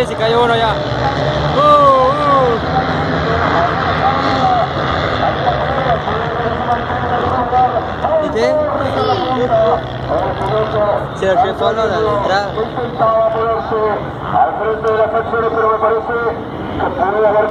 se cayó uno ya. ¿Viste? Se lo llevó la entrada. Al frente de las acciones, pero me parece que podría haber